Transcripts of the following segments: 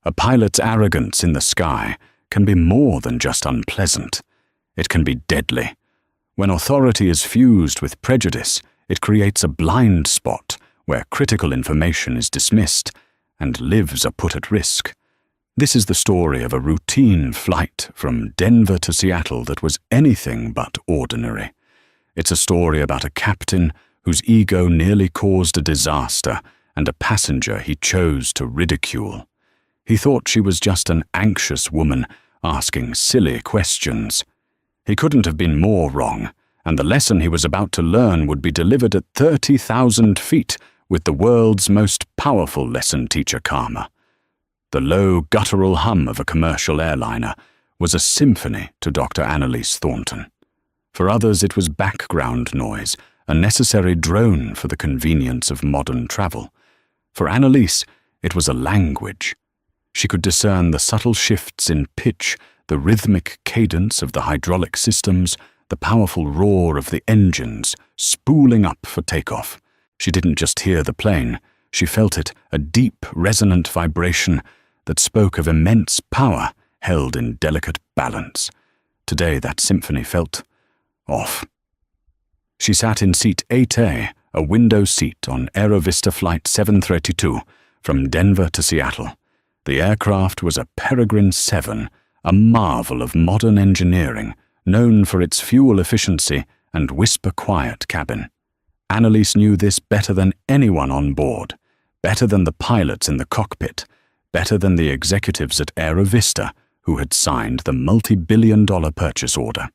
A pilot's arrogance in the sky can be more than just unpleasant. It can be deadly. When authority is fused with prejudice, it creates a blind spot where critical information is dismissed and lives are put at risk. This is the story of a routine flight from Denver to Seattle that was anything but ordinary. It's a story about a captain whose ego nearly caused a disaster and a passenger he chose to ridicule. He thought she was just an anxious woman asking silly questions. He couldn't have been more wrong, and the lesson he was about to learn would be delivered at 30,000 feet with the world's most powerful lesson teacher karma. The low, guttural hum of a commercial airliner was a symphony to Dr. Annalise Thornton. For others, it was background noise, a necessary drone for the convenience of modern travel. For Annalise, it was a language. She could discern the subtle shifts in pitch, the rhythmic cadence of the hydraulic systems, the powerful roar of the engines spooling up for takeoff. She didn't just hear the plane, she felt it, a deep, resonant vibration that spoke of immense power held in delicate balance. Today that symphony felt off. She sat in seat 8A, a window seat on Aerovista Flight 732 from Denver to Seattle. The aircraft was a Peregrine 7, a marvel of modern engineering, known for its fuel efficiency and whisper-quiet cabin. Annalise knew this better than anyone on board, better than the pilots in the cockpit, better than the executives at Aerovista who had signed the multi-billion-dollar purchase order.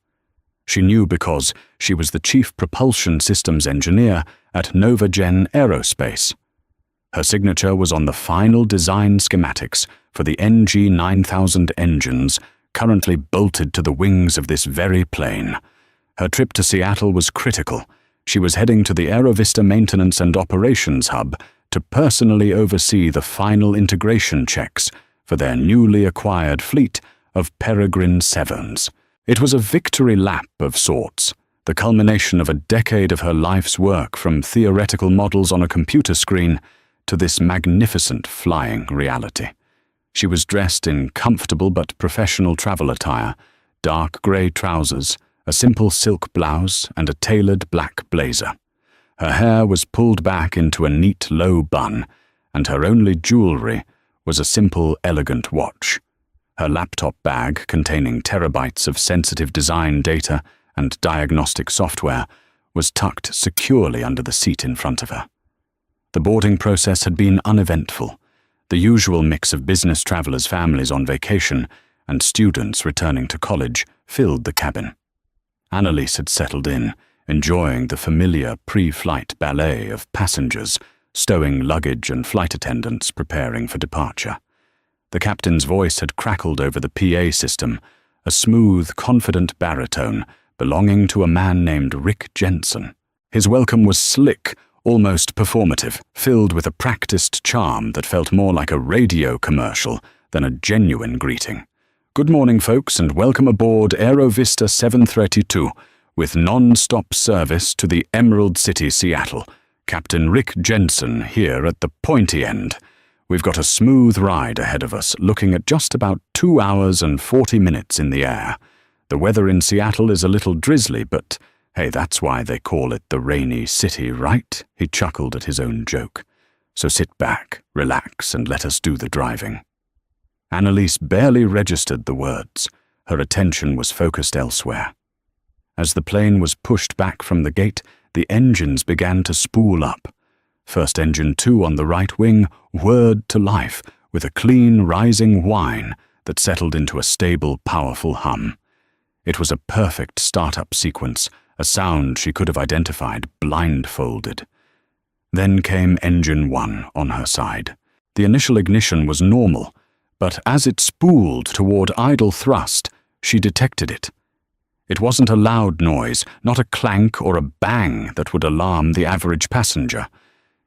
She knew because she was the chief propulsion systems engineer at NovaGen Aerospace. Her signature was on the final design schematics for the NG9000 engines currently bolted to the wings of this very plane. Her trip to Seattle was critical. She was heading to the Aerovista Maintenance and Operations Hub to personally oversee the final integration checks for their newly acquired fleet of Peregrine 7s. It was a victory lap of sorts, the culmination of a decade of her life's work from theoretical models on a computer screen to this magnificent flying reality. She was dressed in comfortable but professional travel attire, dark grey trousers, a simple silk blouse, and a tailored black blazer. Her hair was pulled back into a neat low bun, and her only jewelry was a simple, elegant watch. Her laptop bag, containing terabytes of sensitive design data and diagnostic software, was tucked securely under the seat in front of her. The boarding process had been uneventful, the usual mix of business travelers' families on vacation and students returning to college filled the cabin. Annalise had settled in, enjoying the familiar pre-flight ballet of passengers, stowing luggage and flight attendants preparing for departure. The captain's voice had crackled over the PA system, a smooth, confident baritone belonging to a man named Rick Jensen. His welcome was slick, almost performative, filled with a practiced charm that felt more like a radio commercial than a genuine greeting. "Good morning, folks, and welcome aboard Aerovista 732 with non-stop service to the Emerald City, Seattle. Captain Rick Jensen here at the pointy end. We've got a smooth ride ahead of us, looking at just about 2 hours and 40 minutes in the air. The weather in Seattle is a little drizzly, but hey, that's why they call it the rainy city, right?" He chuckled at his own joke. "So sit back, relax, and let us do the driving." Annalise barely registered the words. Her attention was focused elsewhere. As the plane was pushed back from the gate, the engines began to spool up. First engine 2 on the right wing whirred to life with a clean, rising whine that settled into a stable, powerful hum. It was a perfect startup sequence, a sound she could have identified blindfolded. Then came engine 1 on her side. The initial ignition was normal, but as it spooled toward idle thrust, she detected it. It wasn't a loud noise, not a clank or a bang that would alarm the average passenger.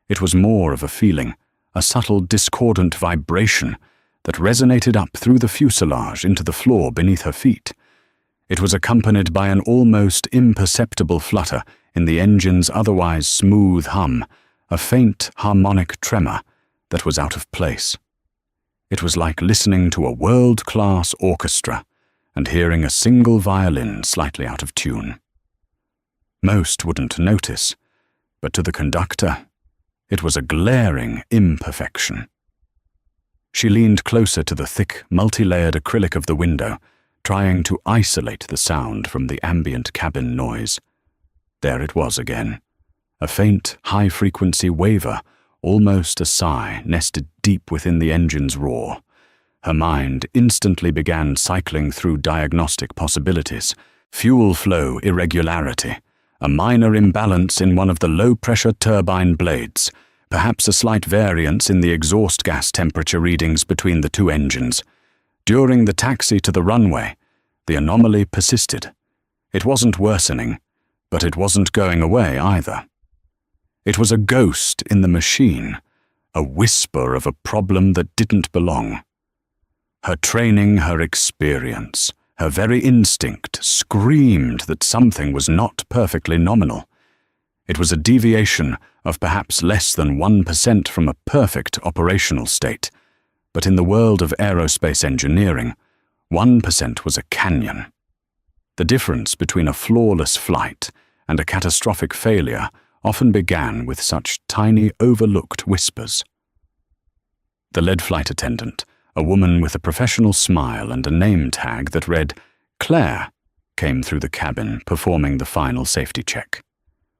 It was more of a feeling, a subtle discordant vibration that resonated up through the fuselage into the floor beneath her feet. It was accompanied by an almost imperceptible flutter in the engine's otherwise smooth hum, a faint harmonic tremor that was out of place. It was like listening to a world-class orchestra and hearing a single violin slightly out of tune. Most wouldn't notice, but to the conductor, it was a glaring imperfection. She leaned closer to the thick, multi-layered acrylic of the window, trying to isolate the sound from the ambient cabin noise. There it was again, a faint, high-frequency waver, almost a sigh nested deep within the engine's roar. Her mind instantly began cycling through diagnostic possibilities: fuel flow irregularity, a minor imbalance in one of the low-pressure turbine blades, perhaps a slight variance in the exhaust gas temperature readings between the two engines. During the taxi to the runway, the anomaly persisted. It wasn't worsening, but it wasn't going away either. It was a ghost in the machine, a whisper of a problem that didn't belong. Her training, her experience, her very instinct screamed that something was not perfectly nominal. It was a deviation of perhaps less than 1% from a perfect operational state, but in the world of aerospace engineering, 1% was a canyon. The difference between a flawless flight and a catastrophic failure often began with such tiny, overlooked whispers. The lead flight attendant, a woman with a professional smile and a name tag that read Claire, came through the cabin, performing the final safety check.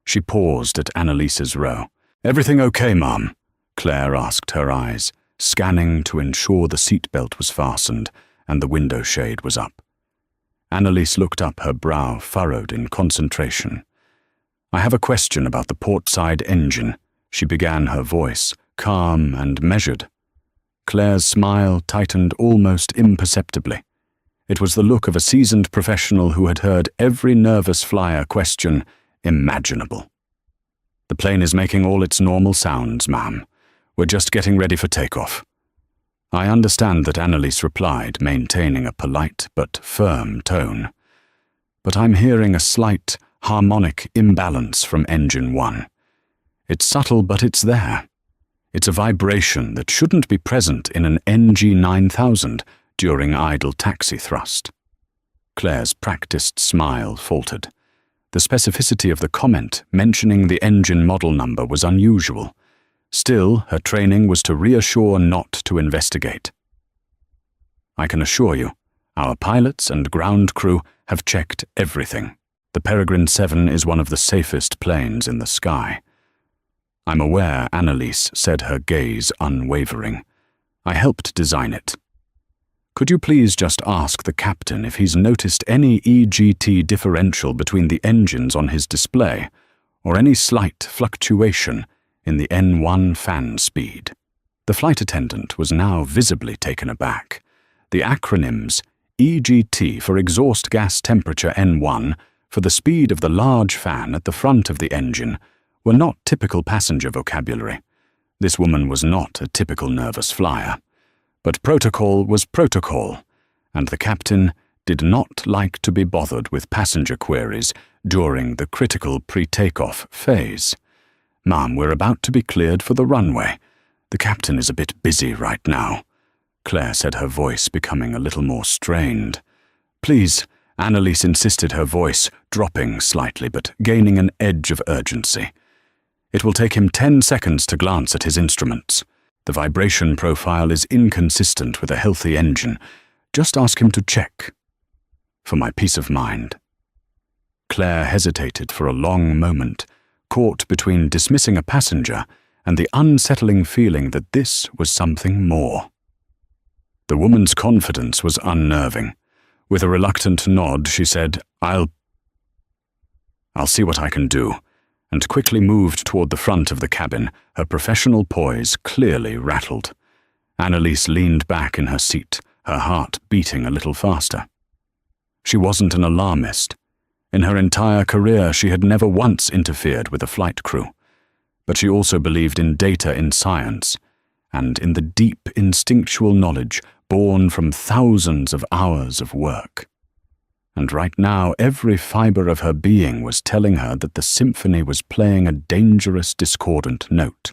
She paused at Annalise's row. "Everything okay, Mom?" Claire asked, her eyes scanning to ensure the seatbelt was fastened and the window shade was up. Annalise looked up, her brow furrowed in concentration. "I have a question about the port-side engine," she began, her voice calm and measured. Claire's smile tightened almost imperceptibly. It was the look of a seasoned professional who had heard every nervous flyer question imaginable. "The plane is making all its normal sounds, ma'am. We're just getting ready for takeoff." I understand that Annalise replied, maintaining a polite but firm tone. "But I'm hearing a slight harmonic imbalance from engine 1. It's subtle, but it's there. It's a vibration that shouldn't be present in an NG9000 during idle taxi thrust." Claire's practiced smile faltered. The specificity of the comment mentioning the engine model number was unusual. Still, her training was to reassure, not to investigate. "I can assure you, our pilots and ground crew have checked everything. The Peregrine 7 is one of the safest planes in the sky." "I'm aware," Annalise said, her gaze unwavering. "I helped design it. Could you please just ask the captain if he's noticed any EGT differential between the engines on his display, or any slight fluctuation in the N1 fan speed?" The flight attendant was now visibly taken aback. The acronyms EGT for exhaust gas temperature N1 for the speed of the large fan at the front of the engine were not typical passenger vocabulary. This woman was not a typical nervous flyer. But protocol was protocol, and the captain did not like to be bothered with passenger queries during the critical pre-takeoff phase. "Ma'am, we're about to be cleared for the runway. The captain is a bit busy right now," Claire said, her voice becoming a little more strained. "Please," Annalise insisted, her voice dropping slightly but gaining an edge of urgency. "It will take him 10 seconds to glance at his instruments. The vibration profile is inconsistent with a healthy engine. Just ask him to check. For my peace of mind." Claire hesitated for a long moment, caught between dismissing a passenger and the unsettling feeling that this was something more. The woman's confidence was unnerving. With a reluctant nod, she said, I'll see what I can do," and quickly moved toward the front of the cabin, her professional poise clearly rattled. Annalise leaned back in her seat, her heart beating a little faster. She wasn't an alarmist. In her entire career, she had never once interfered with a flight crew. But she also believed in data in science, and in the deep instinctual knowledge born from thousands of hours of work. And right now, every fiber of her being was telling her that the symphony was playing a dangerous, discordant note.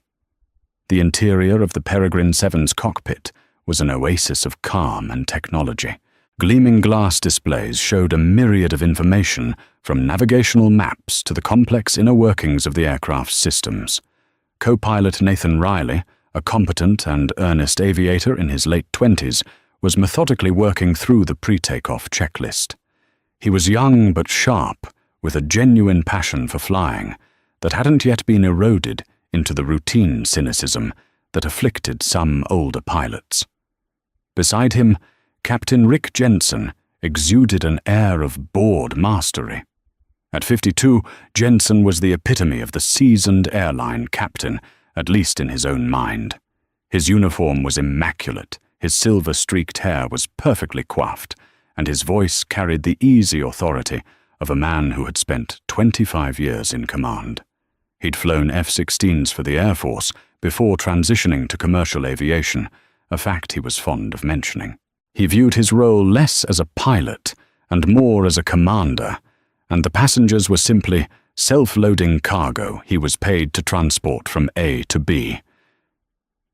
The interior of the Peregrine 7's cockpit was an oasis of calm and technology. Gleaming glass displays showed a myriad of information, from navigational maps to the complex inner workings of the aircraft's systems. Co-pilot Nathan Riley, a competent and earnest aviator in his late 20s, was methodically working through the pre-takeoff checklist. He was young but sharp, with a genuine passion for flying that hadn't yet been eroded into the routine cynicism that afflicted some older pilots. Beside him, Captain Rick Jensen exuded an air of bored mastery. At 52, Jensen was the epitome of the seasoned airline captain, at least in his own mind. His uniform was immaculate, his silver-streaked hair was perfectly coiffed, and his voice carried the easy authority of a man who had spent 25 years in command. He'd flown F-16s for the Air Force before transitioning to commercial aviation, a fact he was fond of mentioning. He viewed his role less as a pilot and more as a commander, and the passengers were simply self-loading cargo he was paid to transport from A to B.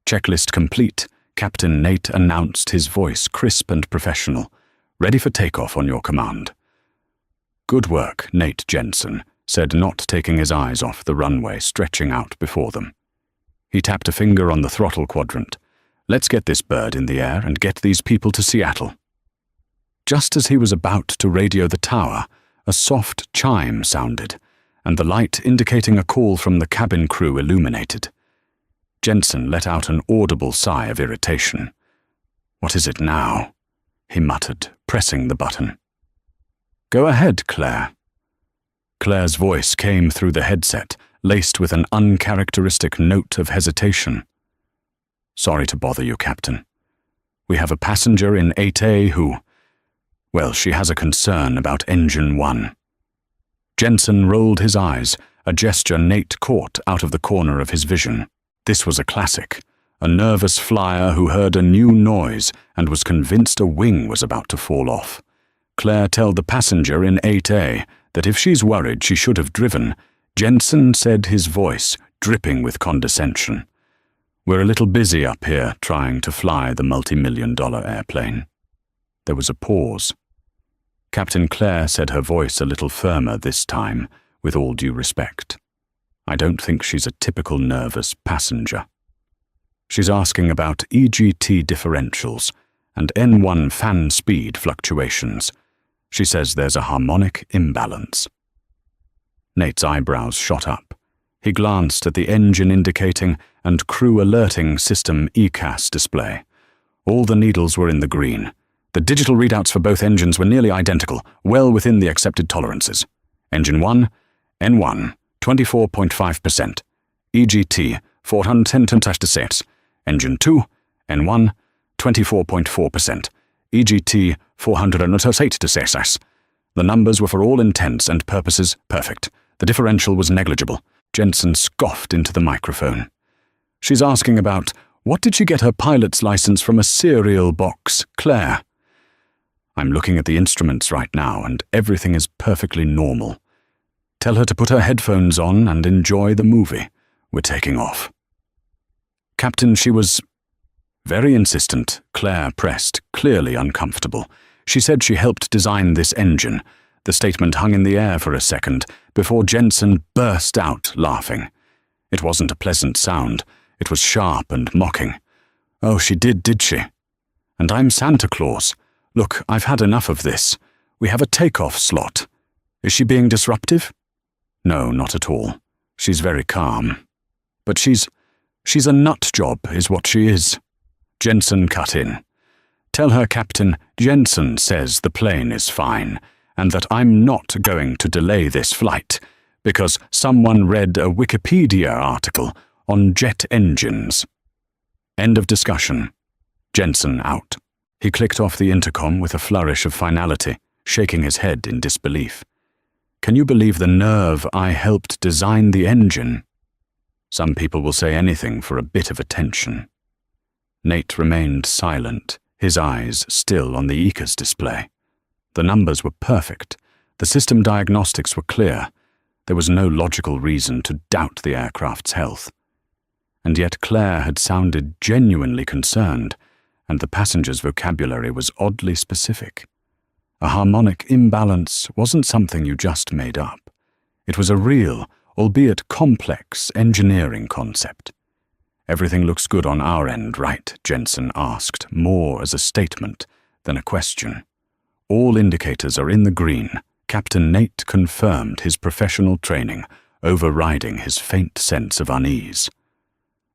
Checklist complete, Captain Nate announced, his voice crisp and professional. "Ready for takeoff on your command." "Good work, Nate," Jensen said, not taking his eyes off the runway stretching out before them. He tapped a finger on the throttle quadrant. "Let's get this bird in the air and get these people to Seattle." Just as he was about to radio the tower, a soft chime sounded, and the light indicating a call from the cabin crew illuminated. Jensen let out an audible sigh of irritation. "What is it now?" he muttered, pressing the button. "Go ahead, Claire." Claire's voice came through the headset, laced with an uncharacteristic note of hesitation. "Sorry to bother you, Captain. We have a passenger in 8A who, well, she has a concern about Engine 1. Jensen rolled his eyes, a gesture Nate caught out of the corner of his vision. This was a classic, a nervous flyer who heard a new noise and was convinced a wing was about to fall off. Claire told the passenger in 8A that if she's worried she should have driven. Jensen said, his voice dripping with condescension. "We're a little busy up here trying to fly the multi-million-dollar airplane." There was a pause. Captain Claire said, her voice a little firmer this time, with all due respect. "I don't think she's a typical nervous passenger. She's asking about EGT differentials and N1 fan speed fluctuations. She says there's a harmonic imbalance." Nate's eyebrows shot up. He glanced at the engine indicating and crew alerting system ECAS display. All the needles were in the green. The digital readouts for both engines were nearly identical, well within the accepted tolerances. Engine 1, N1, 24.5%. EGT, 410 Engine 2, N1, 24.4%. EGT, 408 The numbers were for all intents and purposes perfect. The differential was negligible. Jensen scoffed into the microphone. "She's asking about, what did she get her pilot's license from a cereal box, Claire?" "I'm looking at the instruments right now, and everything is perfectly normal. Tell her to put her headphones on and enjoy the movie. We're taking off." "Captain, she was..." "Very insistent," Claire pressed, clearly uncomfortable. She said she helped design this engine. The statement hung in the air for a second before Jensen burst out laughing. It wasn't a pleasant sound. It was sharp and mocking. "Oh, she did she? And I'm Santa Claus. Look, I've had enough of this. We have a takeoff slot. Is she being disruptive?" "No, not at all. She's very calm. But she's a nut job, is what she is." Jensen cut in. "Tell her, Captain, Jensen says the plane is fine, and that I'm not going to delay this flight, because someone read a Wikipedia article on jet engines." End of discussion. Jensen out. He clicked off the intercom with a flourish of finality, shaking his head in disbelief. "Can you believe the nerve? I helped design the engine." Some people will say anything for a bit of attention. Nate remained silent, his eyes still on the ECAS display. The numbers were perfect. The system diagnostics were clear. There was no logical reason to doubt the aircraft's health. And yet Claire had sounded genuinely concerned, and the passenger's vocabulary was oddly specific. A harmonic imbalance wasn't something you just made up. It was a real, albeit complex, engineering concept. "Everything looks good on our end, right?" Jensen asked, more as a statement than a question. "All indicators are in the green." Captain Nate confirmed his professional training, overriding his faint sense of unease.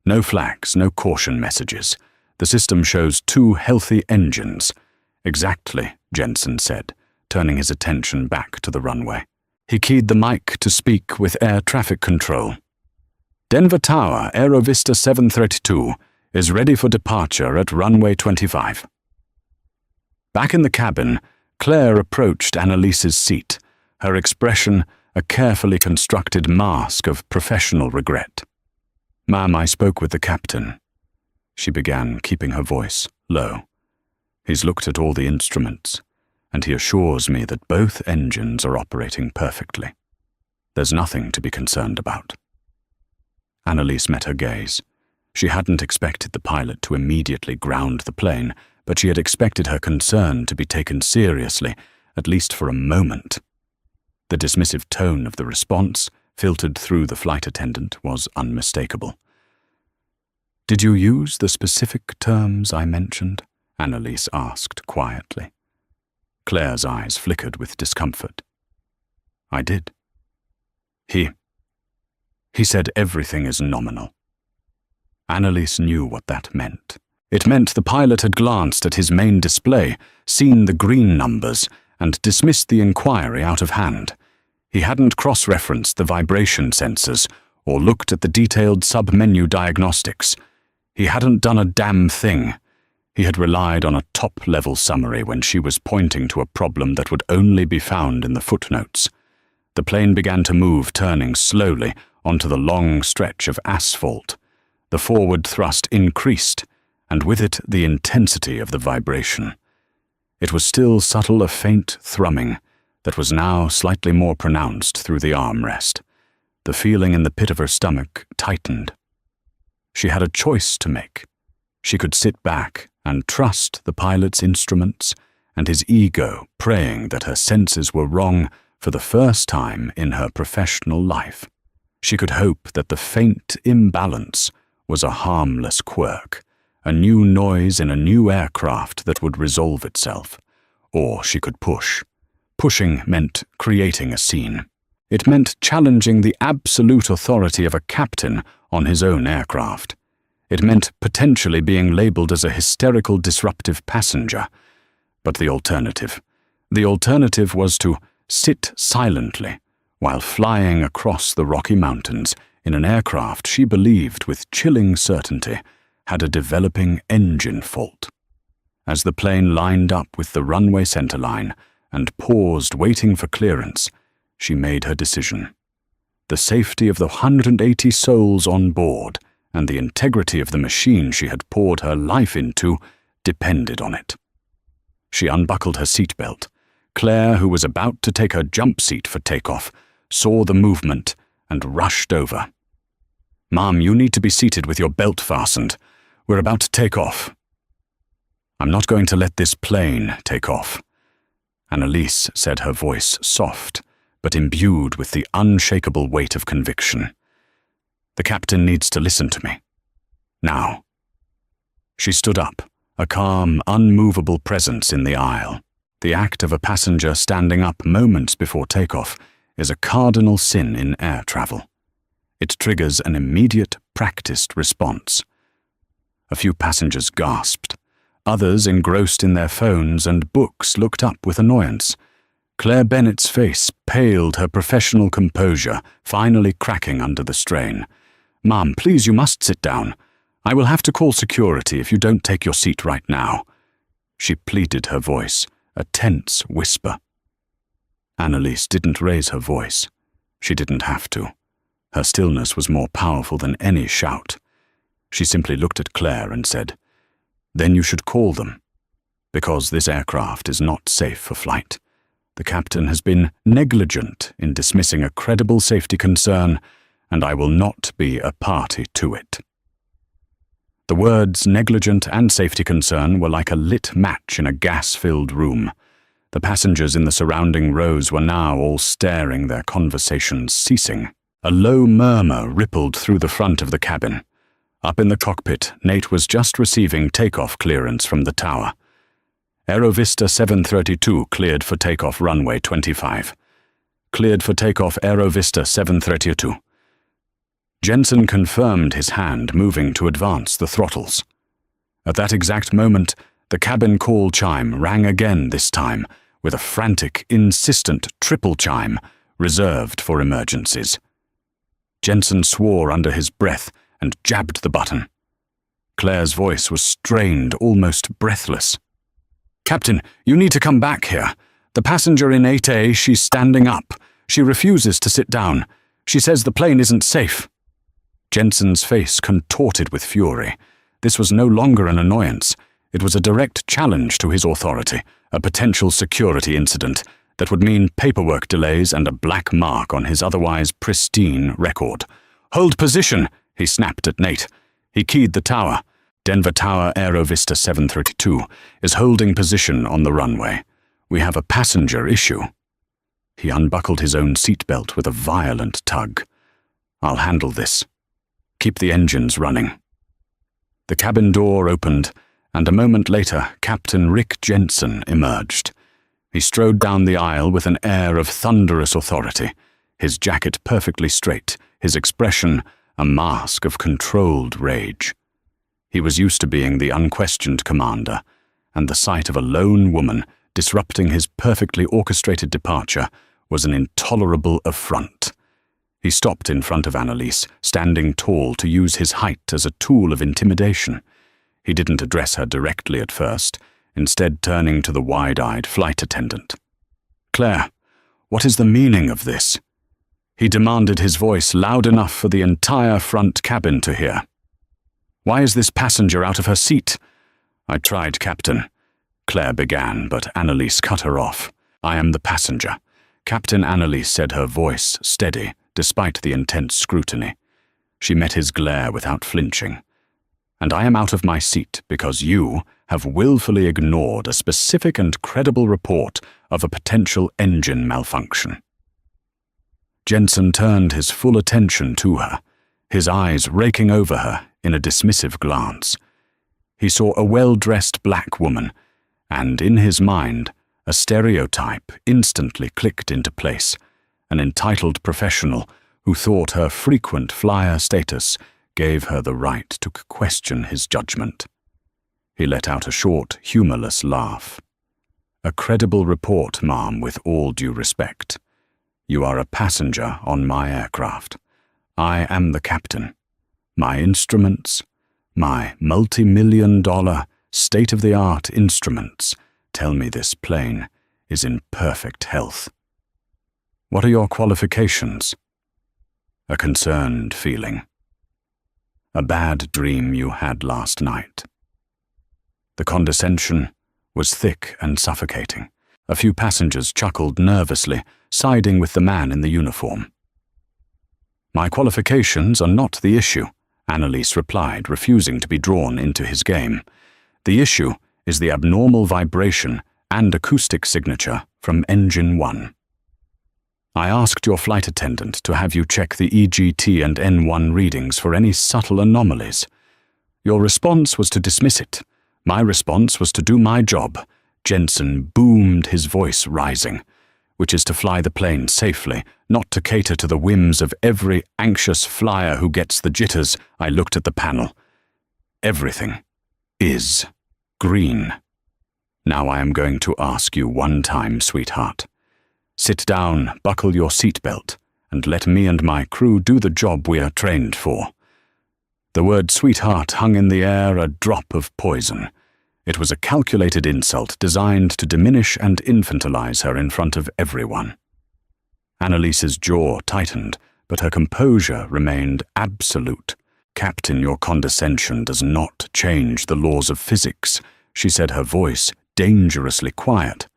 "No flags, no caution messages. The system shows 2 healthy engines." "Exactly," Jensen said, turning his attention back to the runway. He keyed the mic to speak with air traffic control. "Denver Tower, Aerovista 732, is ready for departure at runway 25. Back in the cabin, Claire approached Annalise's seat, her expression a carefully constructed mask of professional regret. "Ma'am, I spoke with the captain," she began, keeping her voice low. "He's looked at all the instruments, and he assures me that both engines are operating perfectly. There's nothing to be concerned about." Annalise met her gaze. She hadn't expected the pilot to immediately ground the plane, but she had expected her concern to be taken seriously, at least for a moment. The dismissive tone of the response, filtered through the flight attendant, was unmistakable. "Did you use the specific terms I mentioned?" Annalise asked quietly. Claire's eyes flickered with discomfort. "I did. He said everything is nominal." Annalise knew what that meant. It meant the pilot had glanced at his main display, seen the green numbers, and dismissed the inquiry out of hand. He hadn't cross-referenced the vibration sensors or looked at the detailed sub-menu diagnostics. He hadn't done a damn thing. He had relied on a top-level summary when she was pointing to a problem that would only be found in the footnotes. The plane began to move, turning slowly onto the long stretch of asphalt. The forward thrust increased, and with it the intensity of the vibration. It was still subtle, a faint thrumming that was now slightly more pronounced through the armrest. The feeling in the pit of her stomach tightened. She had a choice to make. She could sit back and trust the pilot's instruments and his ego, praying that her senses were wrong for the first time in her professional life. She could hope that the faint imbalance was a harmless quirk, a new noise in a new aircraft that would resolve itself. Or she could push. Pushing meant creating a scene. It meant challenging the absolute authority of a captain on his own aircraft. It meant potentially being labeled as a hysterical, disruptive passenger. But the alternative was to sit silently while flying across the Rocky Mountains in an aircraft she believed with chilling certainty had a developing engine fault. As the plane lined up with the runway centerline and paused waiting for clearance, she made her decision. The safety of the 180 souls on board and the integrity of the machine she had poured her life into depended on it. She unbuckled her seatbelt. Claire, who was about to take her jump seat for takeoff, saw the movement and rushed over. "Ma'am, you need to be seated with your belt fastened. We're about to take off." "I'm not going to let this plane take off," Annalise said, her voice soft, but imbued with the unshakable weight of conviction. "The captain needs to listen to me. Now." She stood up, a calm, unmovable presence in the aisle. The act of a passenger standing up moments before takeoff is a cardinal sin in air travel. It triggers an immediate, practiced response. A few passengers gasped. Others, engrossed in their phones and books, looked up with annoyance. Claire Bennett's face paled, her professional composure finally cracking under the strain. "Ma'am, please, you must sit down. I will have to call security if you don't take your seat right now." She pleaded, her voice a tense whisper. Annalise didn't raise her voice. She didn't have to. Her stillness was more powerful than any shout. She simply looked at Claire and said, "Then you should call them, because this aircraft is not safe for flight. The captain has been negligent in dismissing a credible safety concern, and I will not be a party to it." The words negligent and safety concern were like a lit match in a gas-filled room. The passengers in the surrounding rows were now all staring, their conversations ceasing. A low murmur rippled through the front of the cabin. Up in the cockpit, Nate was just receiving takeoff clearance from the tower. Aerovista 732 cleared for takeoff runway 25. Cleared for takeoff Aerovista 732. Jensen confirmed his hand, moving to advance the throttles. At that exact moment, the cabin call chime rang again, this time with a frantic, insistent triple chime reserved for emergencies. Jensen swore under his breath and jabbed the button. Claire's voice was strained, almost breathless. "Captain, you need to come back here. The passenger in 8A, she's standing up. She refuses to sit down. She says the plane isn't safe." Jensen's face contorted with fury. This was no longer an annoyance. It was a direct challenge to his authority, a potential security incident that would mean paperwork delays and a black mark on his otherwise pristine record. "Hold position," he snapped at Nate. He keyed the tower. "Denver Tower Aerovista 732 is holding position on the runway. We have a passenger issue." He unbuckled his own seatbelt with a violent tug. "I'll handle this. Keep the engines running." The cabin door opened, and a moment later, Captain Rick Jensen emerged. He strode down the aisle with an air of thunderous authority, his jacket perfectly straight, his expression a mask of controlled rage. He was used to being the unquestioned commander, and the sight of a lone woman disrupting his perfectly orchestrated departure was an intolerable affront. He stopped in front of Annalise, standing tall to use his height as a tool of intimidation. He didn't address her directly at first, instead turning to the wide-eyed flight attendant. "Claire, what is the meaning of this?" He demanded, his voice loud enough for the entire front cabin to hear. "Why is this passenger out of her seat?" "I tried, Captain," Claire began, but Annalise cut her off. "I am the passenger." Captain Annalise said, her voice steady, despite the intense scrutiny. She met his glare without flinching. "And I am out of my seat because you have willfully ignored a specific and credible report of a potential engine malfunction." Jensen turned his full attention to her, his eyes raking over her in a dismissive glance. He saw a well-dressed black woman, and in his mind, a stereotype instantly clicked into place, an entitled professional who thought her frequent flyer status gave her the right to question his judgment. He let out a short, humorless laugh. "A credible report, ma'am, with all due respect. You are a passenger on my aircraft. I am the captain. My instruments, my multi-million-dollar, state-of-the-art instruments, tell me this plane is in perfect health." "What are your qualifications?" A concerned feeling. "A bad dream you had last night." The condescension was thick and suffocating. A few passengers chuckled nervously, siding with the man in the uniform. "My qualifications are not the issue," Annalise replied, refusing to be drawn into his game. "The issue is the abnormal vibration and acoustic signature from Engine 1. I asked your flight attendant to have you check the EGT and N1 readings for any subtle anomalies. Your response was to dismiss it. My response was to do my job." Jensen boomed, his voice rising. "Which is to fly the plane safely, not to cater to the whims of every anxious flyer who gets the jitters." I looked at the panel. "Everything is green. Now I am going to ask you one time, sweetheart. Sit down, buckle your seatbelt, and let me and my crew do the job we are trained for." The word sweetheart hung in the air, a drop of poison. It was a calculated insult designed to diminish and infantilize her in front of everyone. Annalise's jaw tightened, but her composure remained absolute. "Captain, your condescension does not change the laws of physics," she said, her voice dangerously quiet.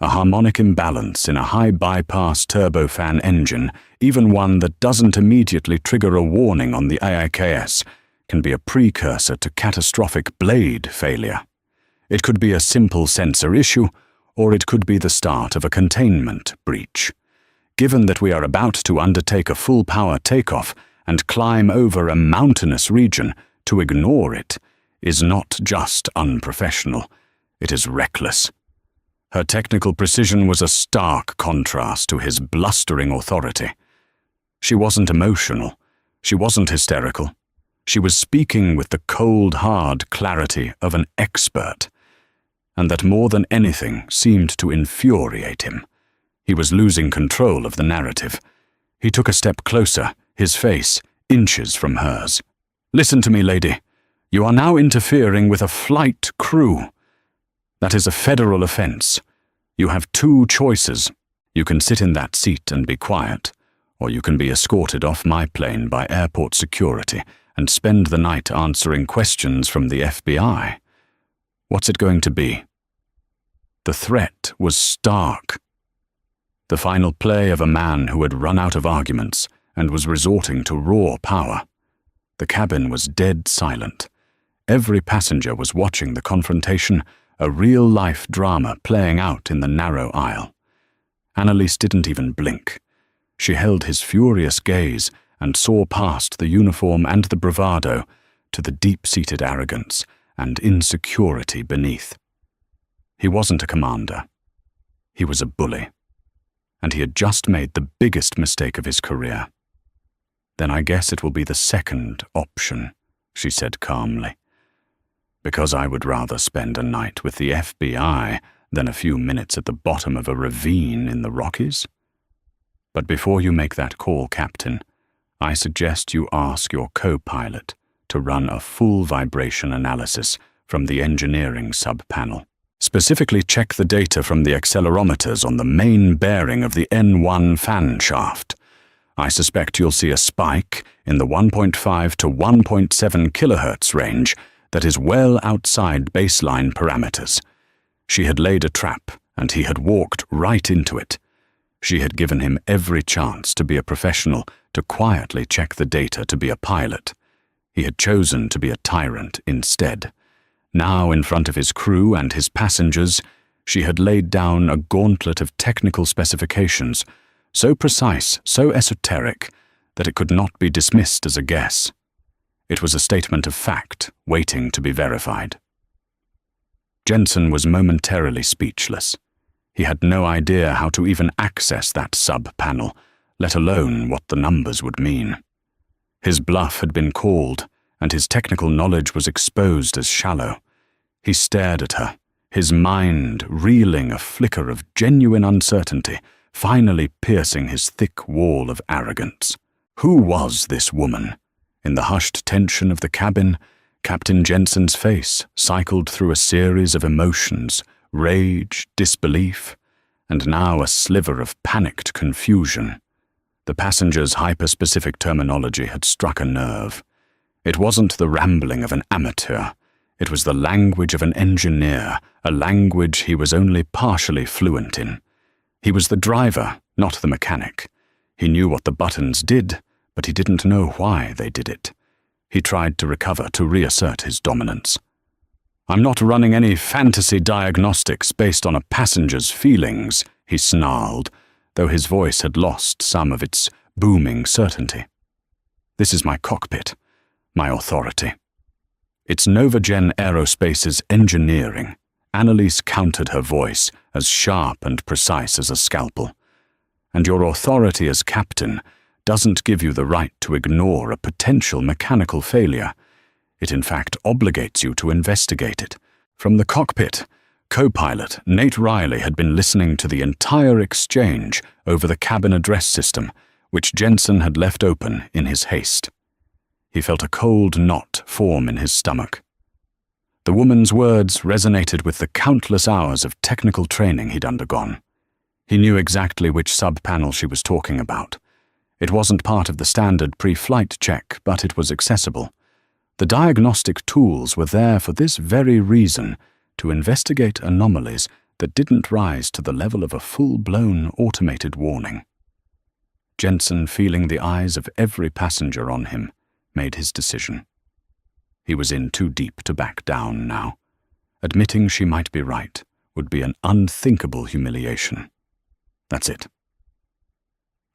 "A harmonic imbalance in a high-bypass turbofan engine, even one that doesn't immediately trigger a warning on the AIKS, can be a precursor to catastrophic blade failure. It could be a simple sensor issue, or it could be the start of a containment breach. Given that we are about to undertake a full-power takeoff and climb over a mountainous region, to ignore it is not just unprofessional, it is reckless. Her technical precision was a stark contrast to his blustering authority. She wasn't emotional, she wasn't hysterical. She was speaking with the cold, hard clarity of an expert, and that more than anything seemed to infuriate him. He was losing control of the narrative. He took a step closer, his face inches from hers. "Listen to me, lady. You are now interfering with a flight crew. That is a federal offense. You have two choices. You can sit in that seat and be quiet, or you can be escorted off my plane by airport security and spend the night answering questions from the FBI. What's it going to be?" The threat was stark. The final play of a man who had run out of arguments and was resorting to raw power. The cabin was dead silent. Every passenger was watching the confrontation, a real-life drama playing out in the narrow aisle. Annalise didn't even blink. She held his furious gaze and saw past the uniform and the bravado to the deep-seated arrogance and insecurity beneath. He wasn't a commander. He was a bully. And he had just made the biggest mistake of his career. "Then I guess it will be the second option," she said calmly. "Because I would rather spend a night with the FBI than a few minutes at the bottom of a ravine in the Rockies. But before you make that call, Captain, I suggest you ask your co-pilot to run a full vibration analysis from the engineering sub-panel. Specifically check the data from the accelerometers on the main bearing of the N1 fan shaft. I suspect you'll see a spike in the 1.5 to 1.7 kilohertz range that is well outside baseline parameters. She had laid a trap, and he had walked right into it. She had given him every chance to be a professional, to quietly check the data to be a pilot. He had chosen to be a tyrant instead. Now, in front of his crew and his passengers, she had laid down a gauntlet of technical specifications, so precise, so esoteric, that it could not be dismissed as a guess. It was a statement of fact, waiting to be verified. Jensen was momentarily speechless. He had no idea how to even access that sub-panel, let alone what the numbers would mean. His bluff had been called, and his technical knowledge was exposed as shallow. He stared at her, his mind reeling a flicker of genuine uncertainty, finally piercing his thick wall of arrogance. Who was this woman? In the hushed tension of the cabin, Captain Jensen's face cycled through a series of emotions, rage, disbelief, and now a sliver of panicked confusion. The passenger's hyper-specific terminology had struck a nerve. It wasn't the rambling of an amateur. It was the language of an engineer, a language he was only partially fluent in. He was the driver, not the mechanic. He knew what the buttons did, but he didn't know why they did it. He tried to recover, to reassert his dominance. "I'm not running any fantasy diagnostics based on a passenger's feelings," he snarled, though his voice had lost some of its booming certainty. "This is my cockpit, my authority. It's Novagen Aerospace's engineering." Annalise countered her voice, as sharp and precise as a scalpel. "And your authority as captain doesn't give you the right to ignore a potential mechanical failure. It in fact obligates you to investigate it." From the cockpit, co-pilot Nate Riley had been listening to the entire exchange over the cabin address system, which Jensen had left open in his haste. He felt a cold knot form in his stomach. The woman's words resonated with the countless hours of technical training he'd undergone. He knew exactly which sub-panel she was talking about. It wasn't part of the standard pre-flight check, but it was accessible. The diagnostic tools were there for this very reason, to investigate anomalies that didn't rise to the level of a full-blown automated warning. Jensen, feeling the eyes of every passenger on him, made his decision. He was in too deep to back down now. Admitting she might be right would be an unthinkable humiliation. That's it.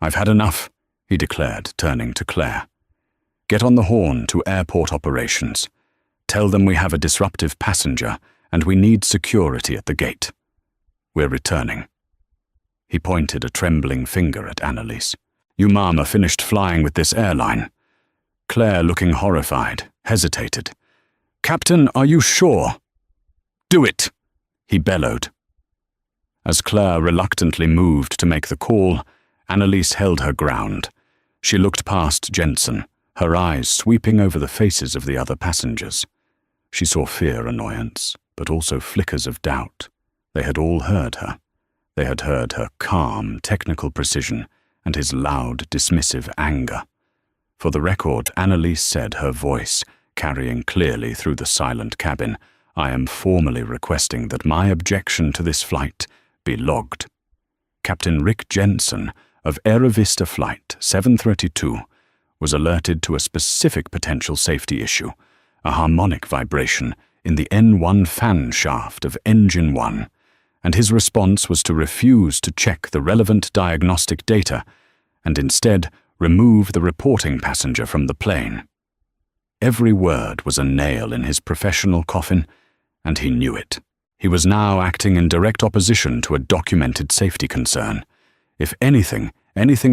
"I've had enough," he declared, turning to Claire. "Get on the horn to airport operations. Tell them we have a disruptive passenger and we need security at the gate. We're returning." He pointed a trembling finger at Annalise. "You mama finished flying with this airline." Claire, looking horrified, hesitated. "Captain, are you sure?" "Do it!" he bellowed. As Claire reluctantly moved to make the call, Annalise held her ground. She looked past Jensen, her eyes sweeping over the faces of the other passengers. She saw fear, annoyance, but also flickers of doubt. They had all heard her. They had heard her calm, technical precision and his loud, dismissive anger. For the record, Annalise said, her voice carrying clearly through the silent cabin, "I am formally requesting that my objection to this flight be logged." Captain Rick Jensen of Aerovista Flight 732 was alerted to a specific potential safety issue, a harmonic vibration in the N1 fan shaft of Engine 1, and his response was to refuse to check the relevant diagnostic data and instead remove the reporting passenger from the plane. Every word was a nail in his professional coffin, and he knew it. He was now acting in direct opposition to a documented safety concern. If anything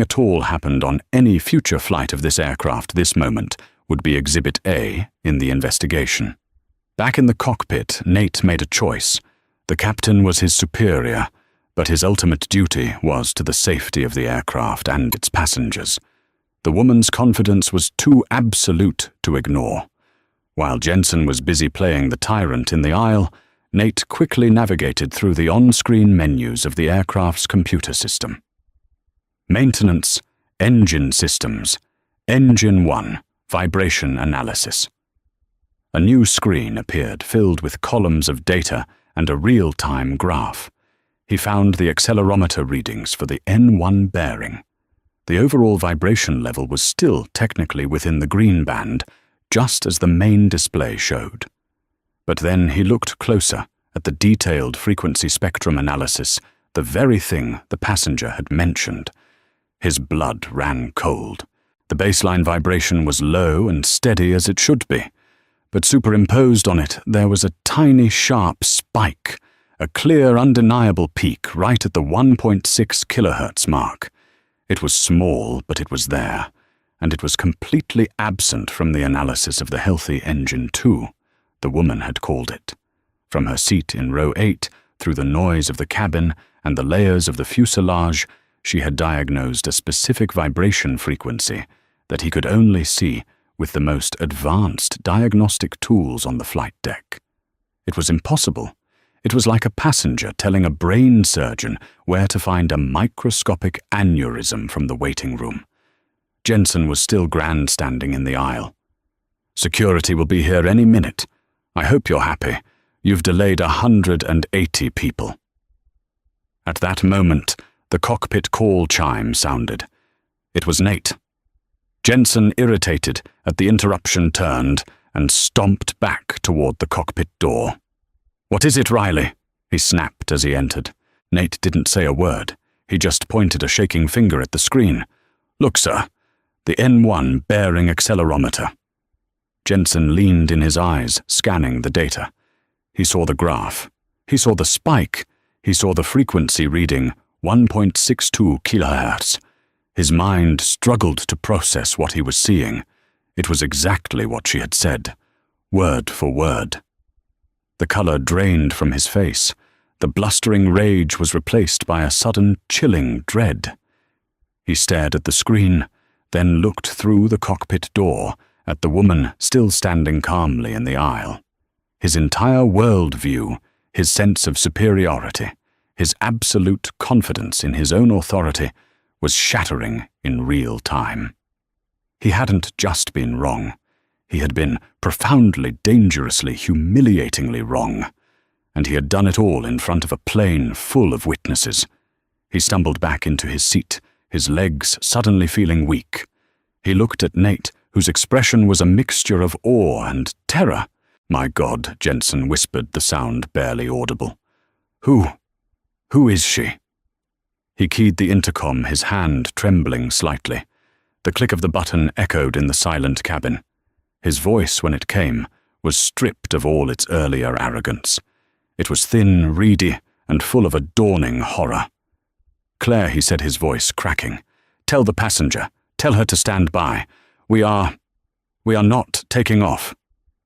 at all happened on any future flight of this aircraft, this moment would be Exhibit A in the investigation. Back in the cockpit, Nate made a choice. The captain was his superior, but his ultimate duty was to the safety of the aircraft and its passengers. The woman's confidence was too absolute to ignore. While Jensen was busy playing the tyrant in the aisle, Nate quickly navigated through the on-screen menus of the aircraft's computer system. Maintenance, Engine Systems, Engine 1, Vibration Analysis. A new screen appeared filled with columns of data and a real-time graph. He found the accelerometer readings for the N1 bearing. The overall vibration level was still technically within the green band, just as the main display showed. But then he looked closer at the detailed frequency spectrum analysis, the very thing the passenger had mentioned. His blood ran cold. The baseline vibration was low and steady as it should be, but superimposed on it there was a tiny sharp spike, a clear, undeniable peak right at the 1.6 kilohertz mark. It was small, but it was there, and it was completely absent from the analysis of the healthy Engine 2, the woman had called it. From her seat in row 8, through the noise of the cabin and the layers of the fuselage, she had diagnosed a specific vibration frequency that he could only see with the most advanced diagnostic tools on the flight deck. It was impossible. It was like a passenger telling a brain surgeon where to find a microscopic aneurysm from the waiting room. Jensen was still grandstanding in the aisle. "Security will be here any minute. I hope you're happy. You've delayed 180 people." At that moment, the cockpit call chime sounded. It was Nate. Jensen, irritated at the interruption, turned and stomped back toward the cockpit door. "What is it, Riley?" he snapped as he entered. Nate didn't say a word. He just pointed a shaking finger at the screen. "Look, sir, the N1 bearing accelerometer." Jensen leaned in his eyes, scanning the data. He saw the graph. He saw the spike. He saw the frequency reading 1.62 kilohertz. His mind struggled to process what he was seeing. It was exactly what she had said, word for word. The color drained from his face. The blustering rage was replaced by a sudden chilling dread. He stared at the screen, then looked through the cockpit door at the woman still standing calmly in the aisle. His entire worldview, his sense of superiority, his absolute confidence in his own authority was shattering in real time. He hadn't just been wrong. He had been profoundly, dangerously, humiliatingly wrong. And he had done it all in front of a plane full of witnesses. He stumbled back into his seat, his legs suddenly feeling weak. He looked at Nate, whose expression was a mixture of awe and terror. "My God," Jensen whispered, the sound barely audible. Who is she?" He keyed the intercom, his hand trembling slightly. The click of the button echoed in the silent cabin. His voice, when it came, was stripped of all its earlier arrogance. It was thin, reedy, and full of a dawning horror. "Claire," he said, his voice cracking. "Tell the passenger. Tell her to stand by. We are not taking off."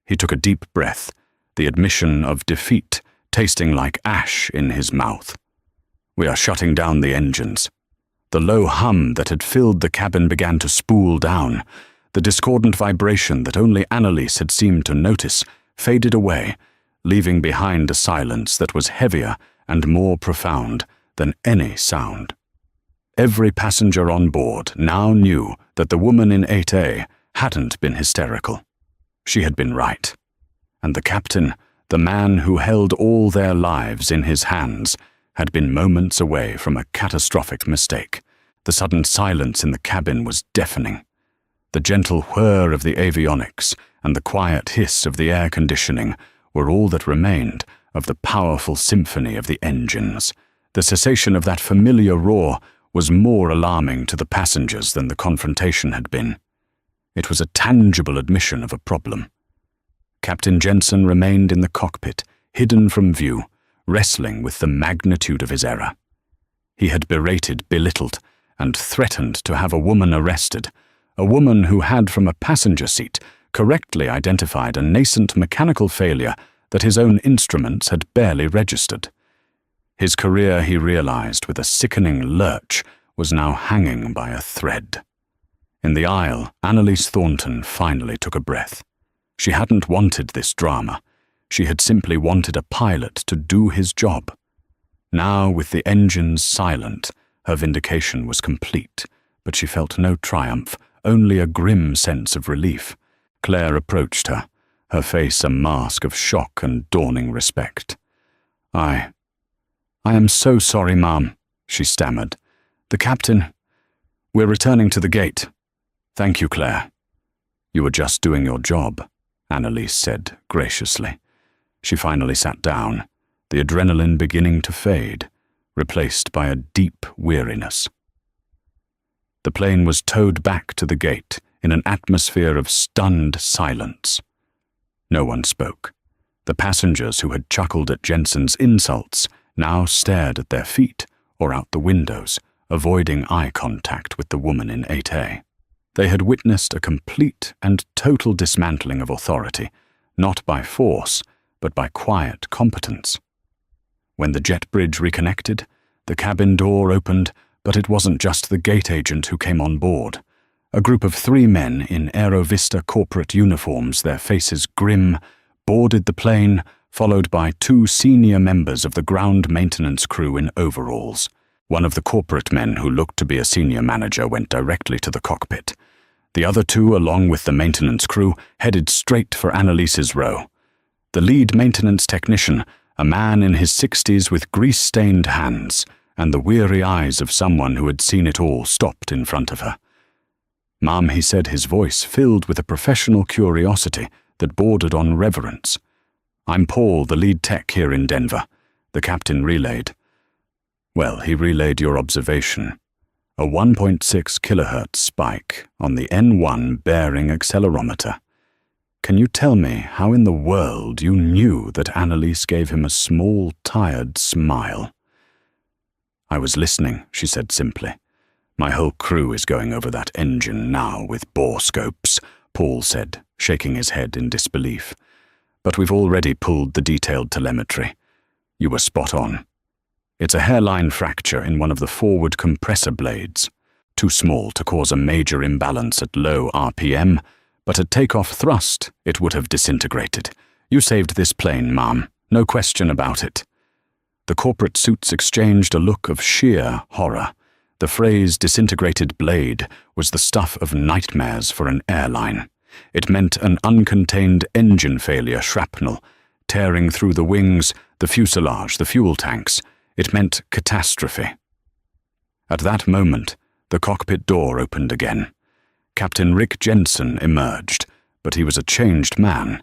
He took a deep breath, the admission of defeat tasting like ash in his mouth. "We are shutting down the engines." The low hum that had filled the cabin began to spool down. The discordant vibration that only Annalise had seemed to notice faded away, leaving behind a silence that was heavier and more profound than any sound. Every passenger on board now knew that the woman in 8A hadn't been hysterical. She had been right. And the captain, the man who held all their lives in his hands, had been moments away from a catastrophic mistake. The sudden silence in the cabin was deafening. The gentle whir of the avionics and the quiet hiss of the air conditioning were all that remained of the powerful symphony of the engines. The cessation of that familiar roar was more alarming to the passengers than the confrontation had been. It was a tangible admission of a problem. Captain Jensen remained in the cockpit, hidden from view, wrestling with the magnitude of his error. He had berated, belittled, and threatened to have a woman arrested, a woman who had, from a passenger seat, correctly identified a nascent mechanical failure that his own instruments had barely registered. His career, he realized with a sickening lurch, was now hanging by a thread. In the aisle, Annalise Thornton finally took a breath. She hadn't wanted this drama. She had simply wanted a pilot to do his job. Now, with the engines silent, her vindication was complete, but she felt no triumph, only a grim sense of relief. Claire approached her, her face a mask of shock and dawning respect. I am so sorry, Ma'am," she stammered. "The captain... We're returning to the gate." "Thank you, Claire." "You were just doing your job," Annalise said graciously. She finally sat down, the adrenaline beginning to fade, replaced by a deep weariness. The plane was towed back to the gate in an atmosphere of stunned silence. No one spoke. The passengers who had chuckled at Jensen's insults now stared at their feet or out the windows, avoiding eye contact with the woman in 8A. They had witnessed a complete and total dismantling of authority, not by force, but by quiet competence. When the jet bridge reconnected, the cabin door opened, but it wasn't just the gate agent who came on board. A group of 3 men in Aerovista corporate uniforms, their faces grim, boarded the plane, followed by 2 senior members of the ground maintenance crew in overalls. One of the corporate men, who looked to be a senior manager, went directly to the cockpit. The other 2, along with the maintenance crew, headed straight for Annalise's row. The lead maintenance technician, a man in his 60s with grease-stained hands, and the weary eyes of someone who had seen it all, stopped in front of her. "Ma'am," he said, his voice filled with a professional curiosity that bordered on reverence. "I'm Paul, the lead tech here in Denver," the captain relayed. "Well, he relayed your observation. A 1.6 kilohertz spike on the N1 bearing accelerometer. Can you tell me how in the world you knew that Annalise gave him a small, tired smile?" "I was listening," she said simply. "My whole crew is going over that engine now with borescopes," Paul said, shaking his head in disbelief. "But we've already pulled the detailed telemetry. You were spot on. It's a hairline fracture in one of the forward compressor blades. Too small to cause a major imbalance at low RPM, but at takeoff thrust it would have disintegrated. You saved this plane, Ma'am, no question about it." The corporate suits exchanged a look of sheer horror. The phrase "disintegrated blade" was the stuff of nightmares for an airline. It meant an uncontained engine failure shrapnel, tearing through the wings, the fuselage, the fuel tanks. It meant catastrophe. At that moment, the cockpit door opened again. Captain Rick Jensen emerged, but he was a changed man.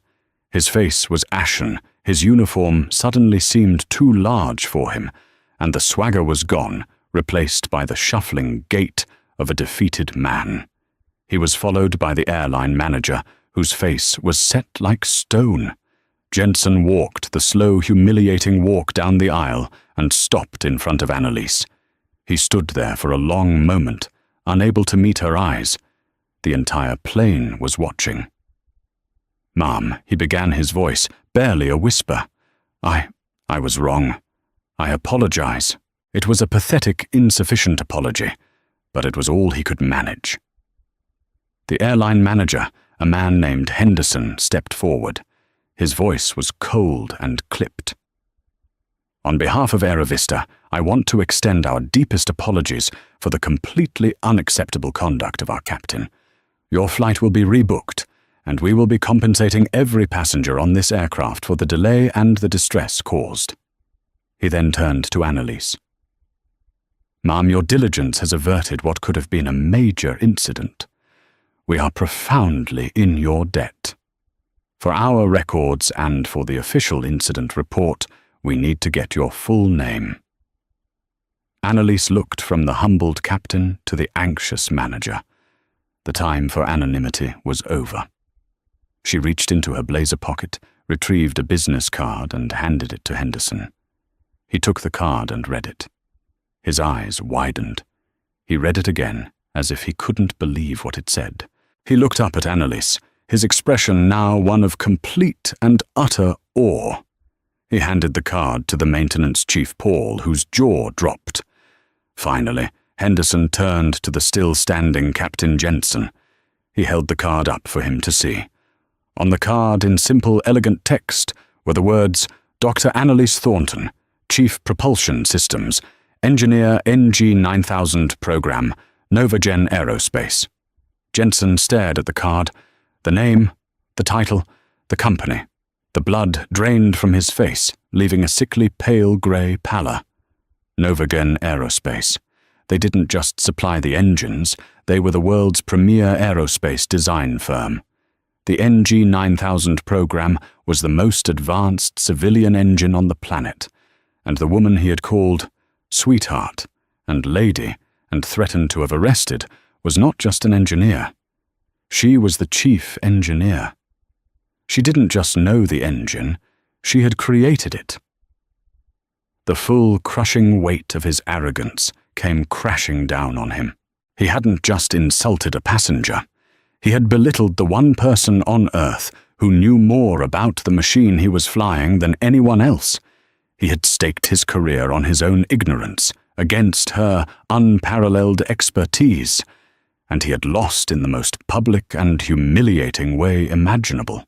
His face was ashen, his uniform suddenly seemed too large for him, and the swagger was gone, replaced by the shuffling gait of a defeated man. He was followed by the airline manager, whose face was set like stone. Jensen walked the slow, humiliating walk down the aisle and stopped in front of Annalise. He stood there for a long moment, unable to meet her eyes. The entire plane was watching. "Ma'am," he began, his voice barely a whisper. I was wrong. I apologize." It was a pathetic, insufficient apology, but it was all he could manage. The airline manager, a man named Henderson, stepped forward. His voice was cold and clipped. "On behalf of Aerovista, I want to extend our deepest apologies for the completely unacceptable conduct of our captain. Your flight will be rebooked, and we will be compensating every passenger on this aircraft for the delay and the distress caused." He then turned to Annalise. "Ma'am, your diligence has averted what could have been a major incident. We are profoundly in your debt. For our records and for the official incident report, we need to get your full name." Annalise looked from the humbled captain to the anxious manager. The time for anonymity was over. She reached into her blazer pocket, retrieved a business card, and handed it to Henderson. He took the card and read it. His eyes widened. He read it again, as if he couldn't believe what it said. He looked up at Annalise, his expression now one of complete and utter awe. He handed the card to the maintenance chief, Paul, whose jaw dropped. Finally, Henderson turned to the still-standing Captain Jensen. He held the card up for him to see. On the card, in simple, elegant text, were the words, "Dr. Annalise Thornton, Chief Propulsion Systems, Engineer NG-9000 Program, Novagen Aerospace." Jensen stared at the card. The name, the title, the company. The blood drained from his face, leaving a sickly pale grey pallor. Novagen Aerospace. They didn't just supply the engines, they were the world's premier aerospace design firm. The NG-9000 program was the most advanced civilian engine on the planet, and the woman he had called sweetheart and lady and threatened to have arrested was not just an engineer. She was the chief engineer. She didn't just know the engine, she had created it. The full, crushing weight of his arrogance came crashing down on him. He hadn't just insulted a passenger. He had belittled the one person on Earth who knew more about the machine he was flying than anyone else. He had staked his career on his own ignorance, against her unparalleled expertise, and he had lost in the most public and humiliating way imaginable.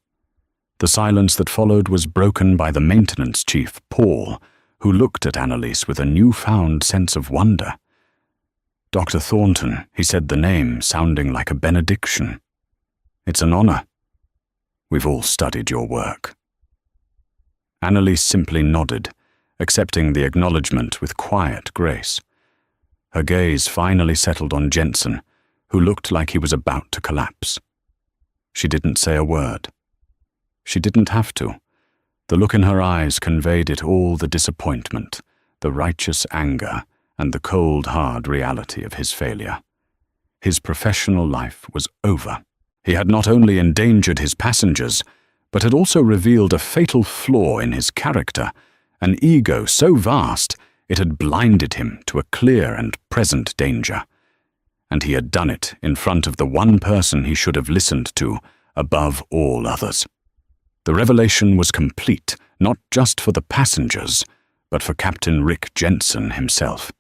The silence that followed was broken by the maintenance chief, Paul, who looked at Annalise with a newfound sense of wonder. "Dr. Thornton," he said the name, sounding like a benediction. "It's an honor. We've all studied your work." Annalise simply nodded, accepting the acknowledgement with quiet grace. Her gaze finally settled on Jensen, who looked like he was about to collapse. She didn't say a word. She didn't have to. The look in her eyes conveyed it all, the disappointment, the righteous anger, and the cold, hard reality of his failure. His professional life was over. He had not only endangered his passengers, but had also revealed a fatal flaw in his character, an ego so vast it had blinded him to a clear and present danger. And he had done it in front of the one person he should have listened to above all others. The revelation was complete, not just for the passengers, but for Captain Rick Jensen himself.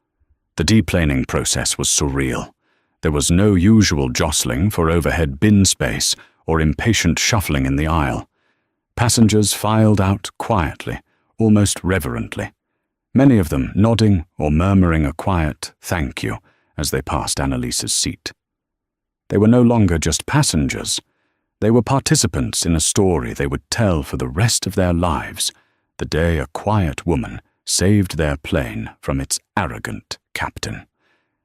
The deplaning process was surreal. There was no usual jostling for overhead bin space or impatient shuffling in the aisle. Passengers filed out quietly, almost reverently, many of them nodding or murmuring a quiet "thank you" as they passed Annalise's seat. They were no longer just passengers. They were participants in a story they would tell for the rest of their lives, the day a quiet woman saved their plane from its arrogant captain.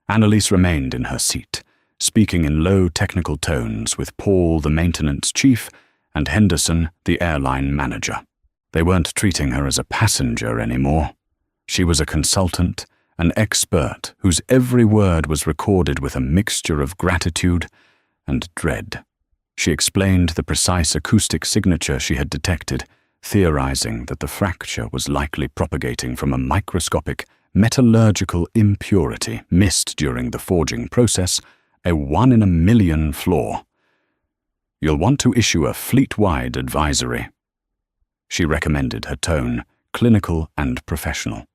Annalise remained in her seat, speaking in low technical tones with Paul, the maintenance chief, and Henderson, the airline manager. They weren't treating her as a passenger anymore. She was a consultant, an expert whose every word was recorded with a mixture of gratitude and dread. She explained the precise acoustic signature she had detected, theorizing that the fracture was likely propagating from a microscopic metallurgical impurity missed during the forging process, a 1 in a million flaw. You'll want to issue a fleet-wide advisory. She recommended, her tone clinical and professional.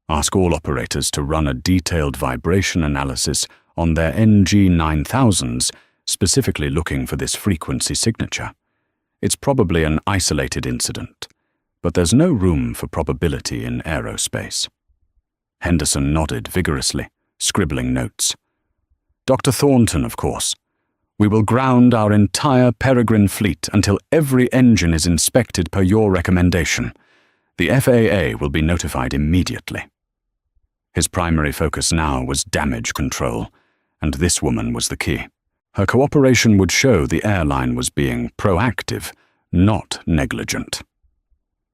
Ask all operators to run a detailed vibration analysis on their NG9000s, specifically looking for this frequency signature. It's probably an isolated incident, but there's no room for probability in aerospace. Henderson nodded vigorously, scribbling notes. Dr. Thornton, of course. We will ground our entire Peregrine fleet until every engine is inspected per your recommendation. The FAA will be notified immediately. His primary focus now was damage control, and this woman was the key. Her cooperation would show the airline was being proactive, not negligent.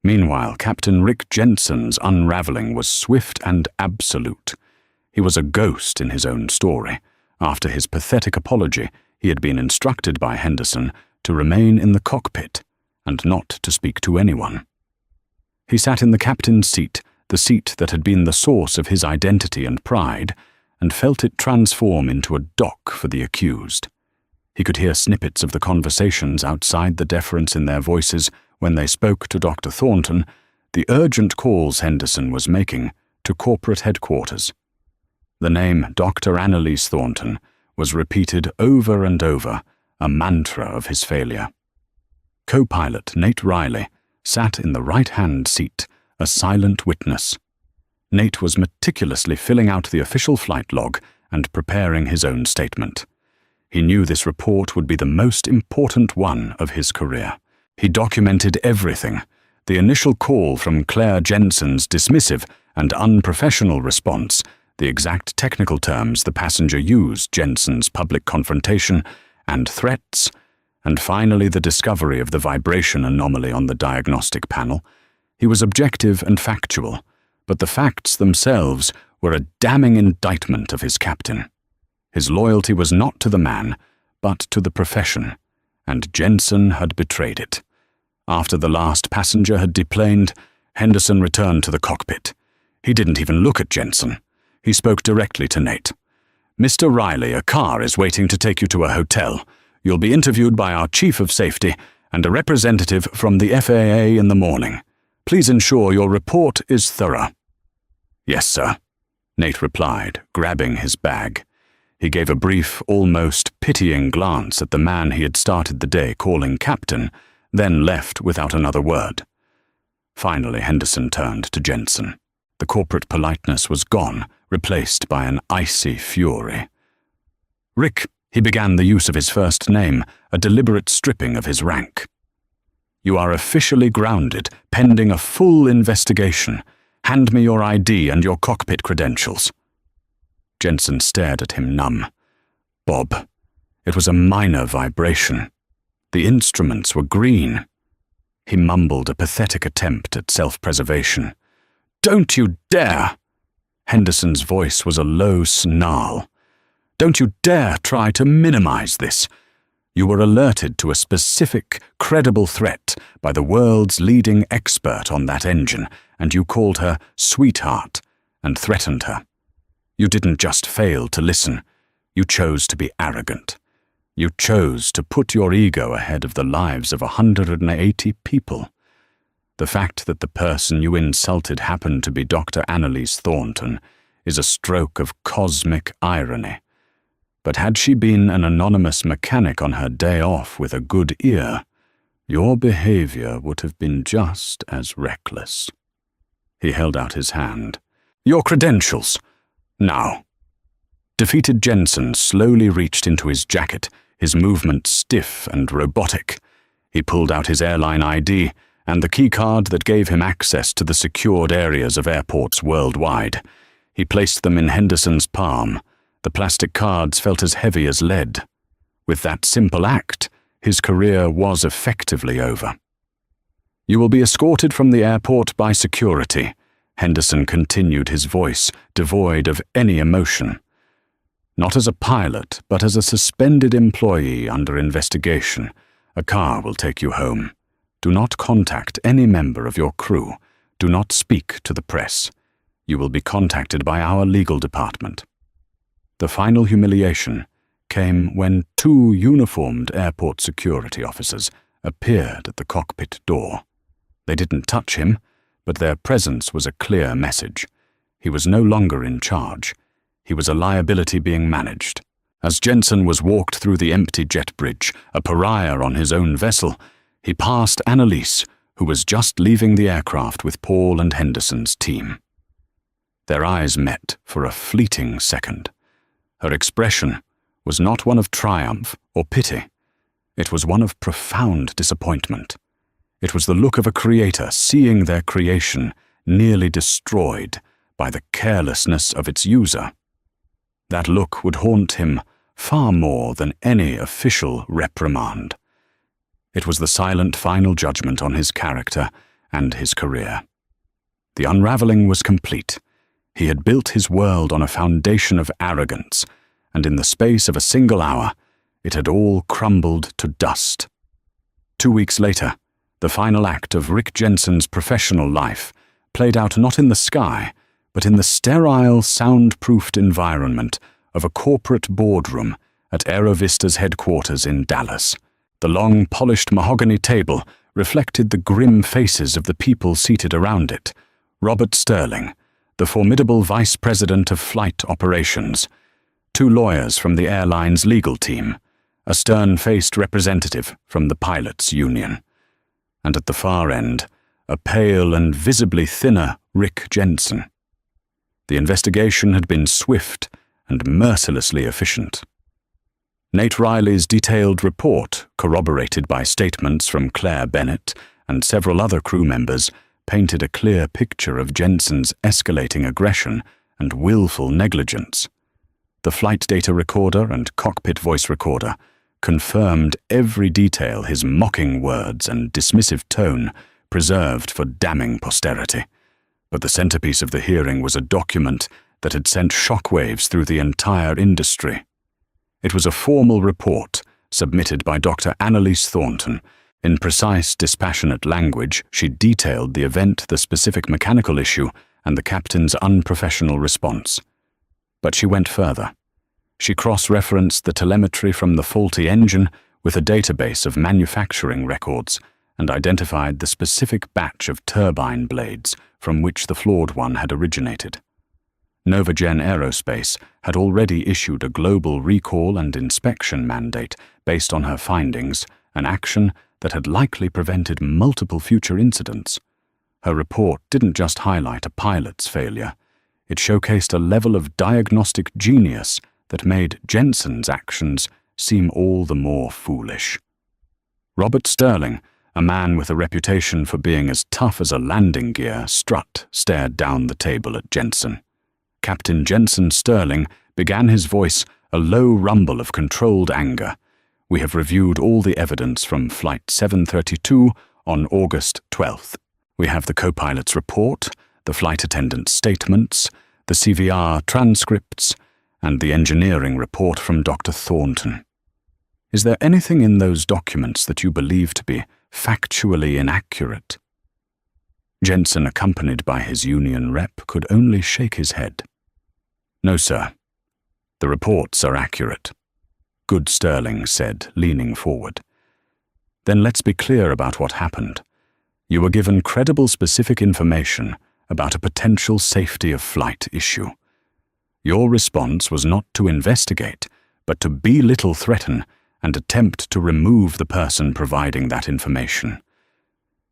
Meanwhile, Captain Rick Jensen's unraveling was swift and absolute. He was a ghost in his own story. After his pathetic apology, he had been instructed by Henderson to remain in the cockpit and not to speak to anyone. He sat in the captain's seat, the seat that had been the source of his identity and pride, and felt it transform into a dock for the accused. He could hear snippets of the conversations outside the deference in their voices when they spoke to Dr. Thornton, the urgent calls Henderson was making to corporate headquarters. The name Dr. Annalise Thornton was repeated over and over, a mantra of his failure. Co-pilot Nate Riley sat in the right-hand seat, a silent witness. Nate was meticulously filling out the official flight log and preparing his own statement. He knew this report would be the most important one of his career. He documented everything: the initial call from Claire Jensen's dismissive and unprofessional response, the exact technical terms the passenger used, Jensen's public confrontation and threats, and finally the discovery of the vibration anomaly on the diagnostic panel. He was objective and factual, but the facts themselves were a damning indictment of his captain. His loyalty was not to the man, but to the profession, and Jensen had betrayed it. After the last passenger had deplaned, Henderson returned to the cockpit. He didn't even look at Jensen. He spoke directly to Nate. "Mr. Riley, a car is waiting to take you to a hotel. You'll be interviewed by our chief of safety and a representative from the FAA in the morning. Please ensure your report is thorough." "Yes, sir," Nate replied, grabbing his bag. He gave a brief, almost pitying glance at the man he had started the day calling captain, then left without another word. Finally, Henderson turned to Jensen. The corporate politeness was gone, replaced by an icy fury. "Rick," he began the use of his first name, a deliberate stripping of his rank. "You are officially grounded, pending a full investigation. Hand me your ID and your cockpit credentials." Jensen stared at him, numb. "Bob, it was a minor vibration. The instruments were green." He mumbled a pathetic attempt at self-preservation. "Don't you dare!" Henderson's voice was a low snarl. "Don't you dare try to minimize this. You were alerted to a specific, credible threat by the world's leading expert on that engine, and you called her sweetheart and threatened her. You didn't just fail to listen. You chose to be arrogant. You chose to put your ego ahead of the lives of 180 people. The fact that the person you insulted happened to be Dr. Annalise Thornton is a stroke of cosmic irony. But had she been an anonymous mechanic on her day off with a good ear, your behavior would have been just as reckless." He held out his hand. "Your credentials. Now." Defeated Jensen slowly reached into his jacket, his movement stiff and robotic. He pulled out his airline ID and the keycard that gave him access to the secured areas of airports worldwide. He placed them in Henderson's palm, The plastic cards felt as heavy as lead. With that simple act, his career was effectively over. "You will be escorted from the airport by security," Henderson continued, his voice devoid of any emotion. "Not as a pilot, but as a suspended employee under investigation. A car will take you home. Do not contact any member of your crew. Do not speak to the press. You will be contacted by our legal department." The final humiliation came when 2 uniformed airport security officers appeared at the cockpit door. They didn't touch him, but their presence was a clear message. He was no longer in charge. He was a liability being managed. As Jensen was walked through the empty jet bridge, a pariah on his own vessel, he passed Annalise, who was just leaving the aircraft with Paul and Henderson's team. Their eyes met for a fleeting second. Her expression was not one of triumph or pity. It was one of profound disappointment. It was the look of a creator seeing their creation nearly destroyed by the carelessness of its user. That look would haunt him far more than any official reprimand. It was the silent final judgment on his character and his career. The unraveling was complete. He had built his world on a foundation of arrogance, and in the space of a single hour, it had all crumbled to dust. 2 weeks later, the final act of Rick Jensen's professional life played out not in the sky, but in the sterile, soundproofed environment of a corporate boardroom at Aerovista's headquarters in Dallas. The long, polished mahogany table reflected the grim faces of the people seated around it. Robert Sterling, the formidable vice president of flight operations, 2 lawyers from the airline's legal team, a stern-faced representative from the pilots' union, and at the far end, a pale and visibly thinner Rick Jensen. The investigation had been swift and mercilessly efficient. Nate Riley's detailed report, corroborated by statements from Claire Bennett and several other crew members, painted a clear picture of Jensen's escalating aggression and willful negligence. The flight data recorder and cockpit voice recorder confirmed every detail his mocking words and dismissive tone preserved for damning posterity. But the centerpiece of the hearing was a document that had sent shockwaves through the entire industry. It was a formal report submitted by Dr. Annalise Thornton. In precise, dispassionate language, she detailed the event, the specific mechanical issue, and the captain's unprofessional response. But she went further. She cross-referenced the telemetry from the faulty engine with a database of manufacturing records and identified the specific batch of turbine blades from which the flawed one had originated. Novagen Aerospace had already issued a global recall and inspection mandate based on her findings, an action that had likely prevented multiple future incidents. Her report didn't just highlight a pilot's failure. It showcased a level of diagnostic genius that made Jensen's actions seem all the more foolish. Robert Sterling, a man with a reputation for being as tough as a landing gear strut, stared down the table at Jensen. Captain Jensen Sterling began, his voice a low rumble of controlled anger. "We have reviewed all the evidence from Flight 732 on August 12th. We have the co-pilot's report, the flight attendant's statements, the CVR transcripts, and the engineering report from Dr. Thornton. Is there anything in those documents that you believe to be factually inaccurate?" Jensen, accompanied by his union rep, could only shake his head. "No, sir. The reports are accurate," Good Sterling said, leaning forward. "Then let's be clear about what happened. You were given credible, specific information about a potential safety of flight issue. Your response was not to investigate, but to belittle, threaten, and attempt to remove the person providing that information.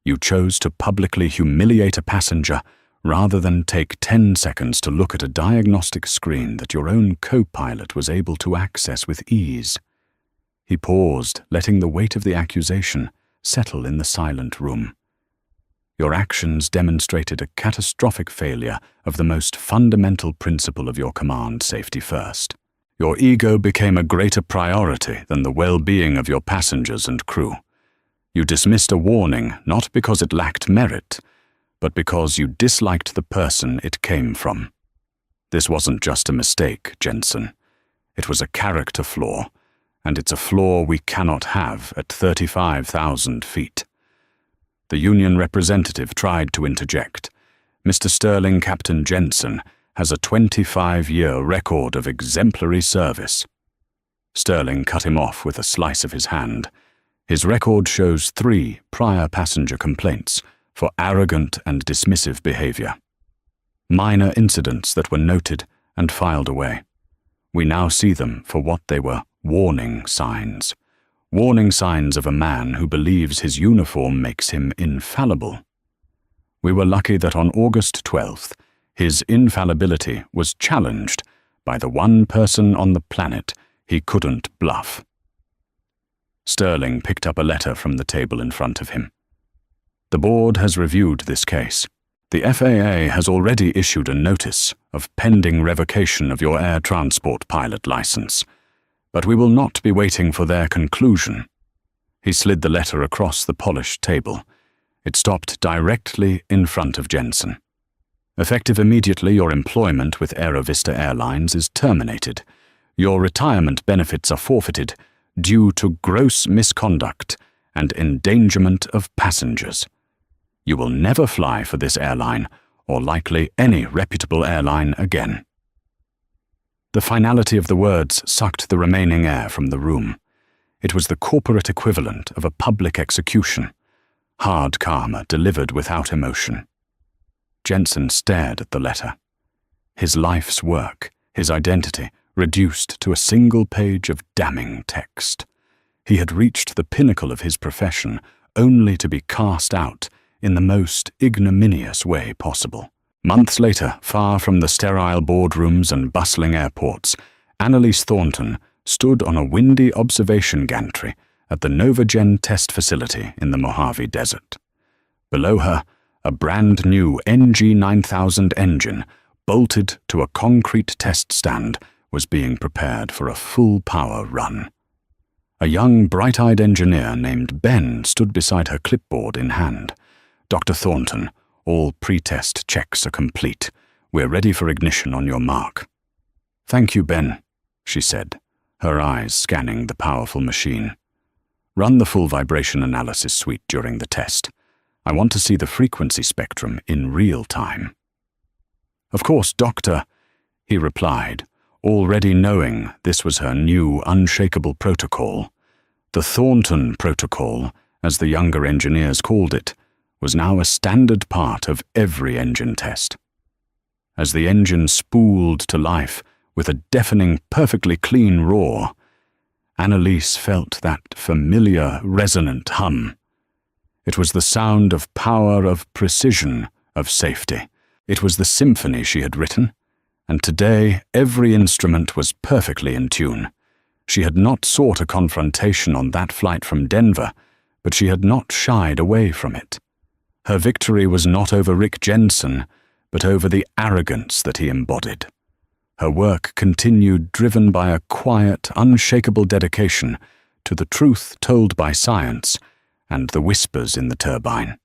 You chose to publicly humiliate a passenger rather than take 10 seconds to look at a diagnostic screen that your own co-pilot was able to access with ease." He paused, letting the weight of the accusation settle in the silent room. "Your actions demonstrated a catastrophic failure of the most fundamental principle of your command, safety first. Your ego became a greater priority than the well-being of your passengers and crew. You dismissed a warning not because it lacked merit, but because you disliked the person it came from. This wasn't just a mistake, Jensen. It was a character flaw, and it's a flaw we cannot have at 35,000 feet. The union representative tried to interject. Mr. Sterling, Captain Jensen, has a 25-year record of exemplary service. Sterling cut him off with a slice of his hand. His record shows 3 prior passenger complaints for arrogant and dismissive behavior. Minor incidents that were noted and filed away. We now see them for what they were: warning signs. Warning signs of a man who believes his uniform makes him infallible. We were lucky that on August 12th, his infallibility was challenged by the one person on the planet he couldn't bluff. Sterling picked up a letter from the table in front of him. The board has reviewed this case. The FAA has already issued a notice of pending revocation of your air transport pilot license, but we will not be waiting for their conclusion. He slid the letter across the polished table. It stopped directly in front of Jensen. Effective immediately, your employment with Aerovista Airlines is terminated. Your retirement benefits are forfeited due to gross misconduct and endangerment of passengers. You will never fly for this airline, or likely any reputable airline again. The finality of the words sucked the remaining air from the room. It was the corporate equivalent of a public execution. Hard karma delivered without emotion. Jensen stared at the letter. His life's work, his identity, reduced to a single page of damning text. He had reached the pinnacle of his profession only to be cast out in the most ignominious way possible. Months later, far from the sterile boardrooms and bustling airports, Annalise Thornton stood on a windy observation gantry at the Novagen test facility in the Mojave Desert. Below her, a brand-new NG9000 engine, bolted to a concrete test stand, was being prepared for a full-power run. A young, bright-eyed engineer named Ben stood beside her clipboard in hand. "Dr. Thornton, all pre-test checks are complete. We're ready for ignition on your mark." "Thank you, Ben," she said, her eyes scanning the powerful machine. "Run the full vibration analysis suite during the test. I want to see the frequency spectrum in real time." "Of course, Doctor," he replied, already knowing this was her new unshakable protocol. The Thornton Protocol, as the younger engineers called it, was now a standard part of every engine test. As the engine spooled to life with a deafening, perfectly clean roar, Annalise felt that familiar, resonant hum. It was the sound of power, of precision, of safety. It was the symphony she had written, and today every instrument was perfectly in tune. She had not sought a confrontation on that flight from Denver, but she had not shied away from it. Her victory was not over Rick Jensen, but over the arrogance that he embodied. Her work continued, driven by a quiet, unshakable dedication to the truth told by science and the whispers in the turbine.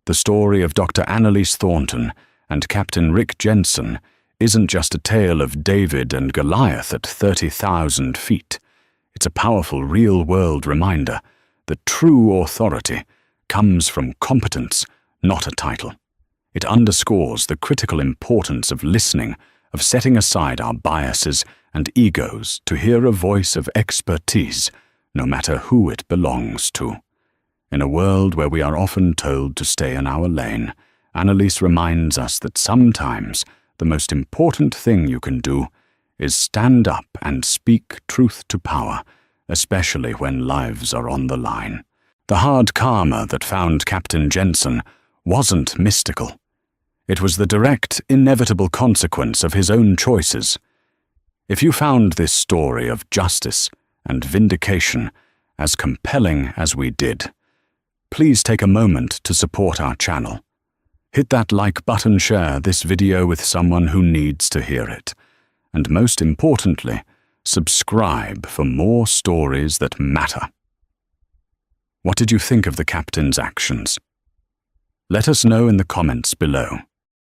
The story of Dr. Annalise Thornton and Captain Rick Jensen isn't just a tale of David and Goliath at 30,000 feet. It's a powerful real-world reminder that true authority comes from competence, not a title. It underscores the critical importance of listening, of setting aside our biases and egos to hear a voice of expertise, no matter who it belongs to. In a world where we are often told to stay in our lane, Annalise reminds us that sometimes the most important thing you can do is stand up and speak truth to power, especially when lives are on the line. The hard karma that found Captain Jensen wasn't mystical. It was the direct, inevitable consequence of his own choices. If you found this story of justice and vindication as compelling as we did, please take a moment to support our channel. Hit that like button, share this video with someone who needs to hear it, and most importantly, Subscribe for more stories that matter. What did you think of the captain's actions? Let us know in the comments below.